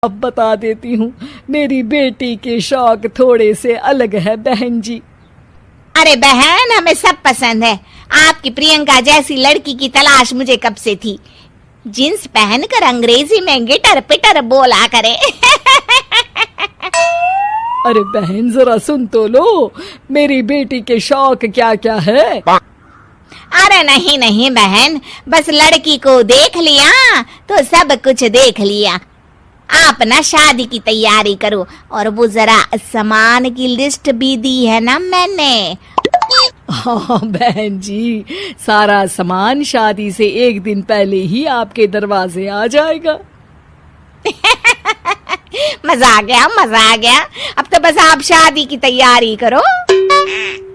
अब बता देती हूँ, मेरी बेटी के शौक थोड़े से अलग है बहन जी। अरे बहन, हमें सब पसंद है। आपकी प्रियंका जैसी लड़की की तलाश मुझे कब से थी। जींस पहनकर अंग्रेजी में गिटर पिटर बोला करे। अरे बहन जरा सुन तो लो, मेरी बेटी के शौक क्या क्या है। अरे नहीं नहीं बहन, बस लड़की को देख लिया तो सब कुछ देख लिया। आप ना शादी की तैयारी करो, और वो जरा सामान की लिस्ट भी दी है ना मैंने। हाँ बहन जी, सारा सामान शादी से एक दिन पहले ही आपके दरवाजे आ जाएगा। मजा आ गया, मजा आ गया। अब तो बस आप शादी की तैयारी करो।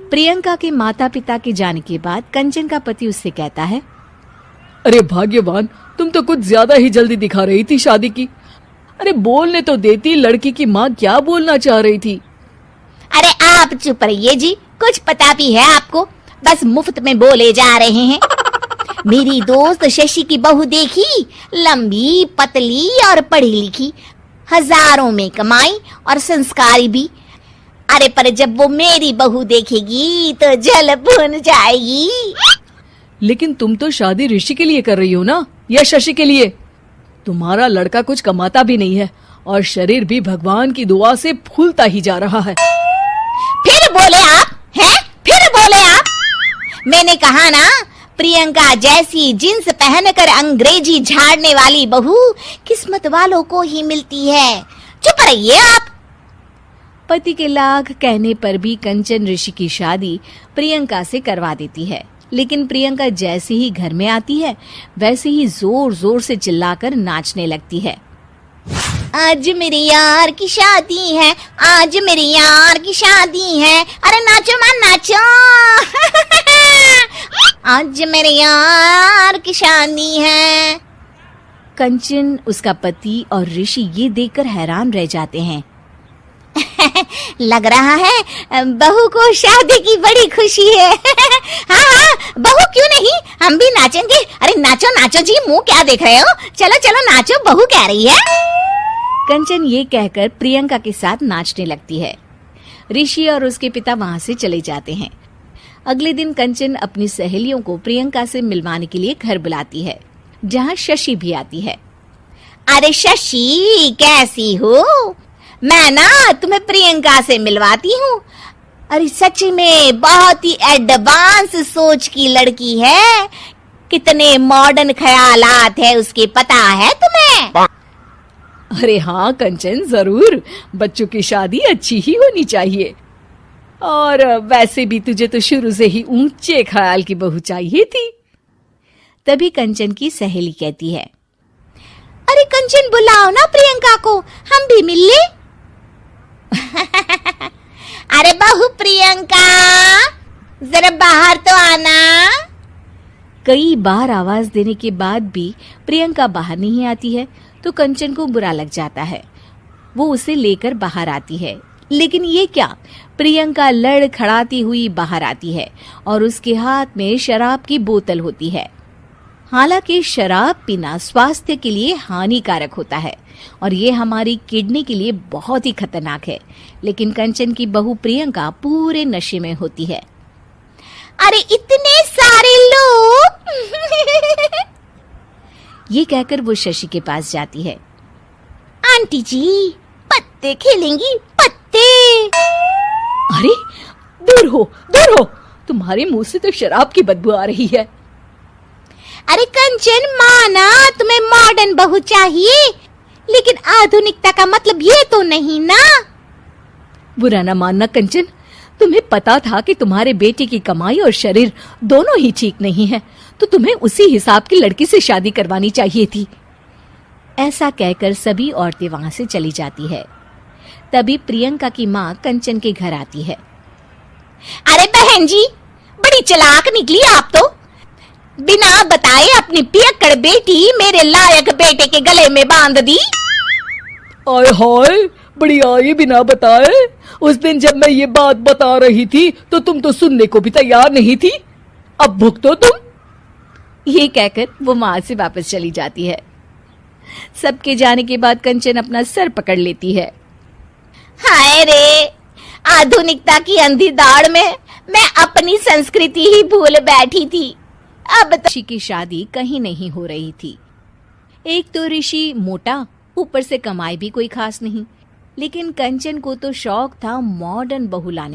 प्रियंका के माता पिता के जाने के बाद कंचन का पति उससे कहता है, अरे भाग्यवान, तुम तो कुछ ज्यादा ही जल्दी दिखा रही थी शादी की। अरे बोलने तो देती, लड़की की माँ क्या बोलना चाह रही थी। अरे आप चुप रहिए जी, कुछ पता भी है आपको, बस मुफ्त में बोले जा रहे हैं। मेरी दोस्त शशि की बहू देखी, लंबी पतली और पढ़ी लिखी, हजारों में कमाई और संस्कारी भी। अरे पर जब वो मेरी बहू देखेगी तो जल भुन जाएगी। लेकिन तुम तो शादी ऋषि के लिए कर रही हो ना, या शशि के लिए? तुम्हारा लड़का कुछ कमाता भी नहीं है और शरीर भी भगवान की दुआ से फूलता ही जा रहा है। फिर बोले आप हैं? फिर बोले आप? मैंने कहा ना, प्रियंका जैसी जींस पहनकर अंग्रेजी झाड़ने वाली बहू किस्मत वालों को ही मिलती है। चुप रहिए आप। पति के लाख कहने पर भी कंचन ऋषि की शादी प्रियंका से करवा देती है। लेकिन प्रियंका जैसे ही घर में आती है, वैसे ही जोर जोर से चिल्लाकर नाचने लगती है। आज मेरे यार की शादी है, आज मेरे यार की शादी है। अरे नाचो मां नाचो। आज मेरे यार की शादी है। कंचन, उसका पति और ऋषि ये देखकर हैरान रह जाते हैं। लग रहा है बहू को शादी की बड़ी खुशी है। हाँ हाँ, बहू क्यों नहीं, हम भी नाचेंगे। अरे नाचो नाचो जी, मुंह क्या देख रहे हो, चलो चलो नाचो, बहू कह रही है। कंचन ये कहकर प्रियंका के साथ नाचने लगती है। ऋषि और उसके पिता वहां से चले जाते हैं। अगले दिन कंचन अपनी सहेलियों को प्रियंका से मिलवाने के लिए घर बुलाती है, जहाँ शशि भी आती है। अरे शशि, कैसी हो? मैं ना तुम्हें प्रियंका से मिलवाती हूँ। अरे सच में बहुत ही एडवांस सोच की लड़की है। कितने मॉडर्न ख्यालात है उसके, पता है तुम्हें? अरे हाँ कंचन, जरूर। बच्चों की शादी अच्छी ही होनी चाहिए। और वैसे भी तुझे तो शुरू से ही ऊंचे ख्याल की बहू चाहिए थी। तभी कंचन की सहेली कहती है, अरे कंचन, बुलाओ ना प्रियंका को, हम भी मिल ले। अरे बहू प्रियंका, जरा बाहर तो आना। कई बार आवाज देने के बाद भी प्रियंका बाहर नहीं आती है तो कंचन को बुरा लग जाता है। वो उसे लेकर बाहर आती है, लेकिन ये क्या, प्रियंका लड़खड़ाती हुई बाहर आती है और उसके हाथ में शराब की बोतल होती है। हालांकि शराब पीना स्वास्थ्य के लिए हानिकारक होता है और ये हमारी किडनी के लिए बहुत ही खतरनाक है, लेकिन कंचन की बहू प्रियंका पूरे नशे में होती है। अरे इतने सारे लोग। ये कहकर वो शशि के पास जाती है। आंटी जी, पत्ते खेलेंगी, पत्ते। अरे दूर हो, दूर हो, तुम्हारे मुंह से तो शराब की बदबू आ रही है। अरे कंचन, माना तुम्हें मॉडर्न बहू चाहिए, लेकिन आधुनिकता का मतलब ये तो नहीं ना। बुरा ना मानना कंचन, तुम्हें पता था कि तुम्हारे बेटे की कमाई और शरीर दोनों ही ठीक नहीं है, तो तुम्हें उसी हिसाब की लड़की से शादी करवानी चाहिए थी। ऐसा कहकर सभी औरतें वहां से चली जाती है। तभी प्रियंका की माँ कंचन के घर आती है। अरे बहन जी, बड़ी चालाक निकली आप तो। बिना बताए अपनी पियक्कड़ बेटी मेरे लायक बेटे के गले में बांध दी। आय हाय, बड़ी आई बिना बताए। उस दिन जब मैं ये बात बता रही थी तो तुम तो सुनने को भी तैयार नहीं थी। अब भुगतो तुम। ये कहकर वो माँ से वापस चली जाती है। सबके जाने के बाद कंचन अपना सर पकड़ लेती है। हाय रे, आधुनिकता की अंधी दौड़ में मैं अपनी संस्कृति ही भूल बैठी थी। अब तो ऋषि की शादी कहीं नहीं हो रही थी। एक तो ऋषि मोटा, ऊपर से कमाई भी कोई खास नहीं, लेकिन कंचन को तो शौक था मॉडर्न बहू लाने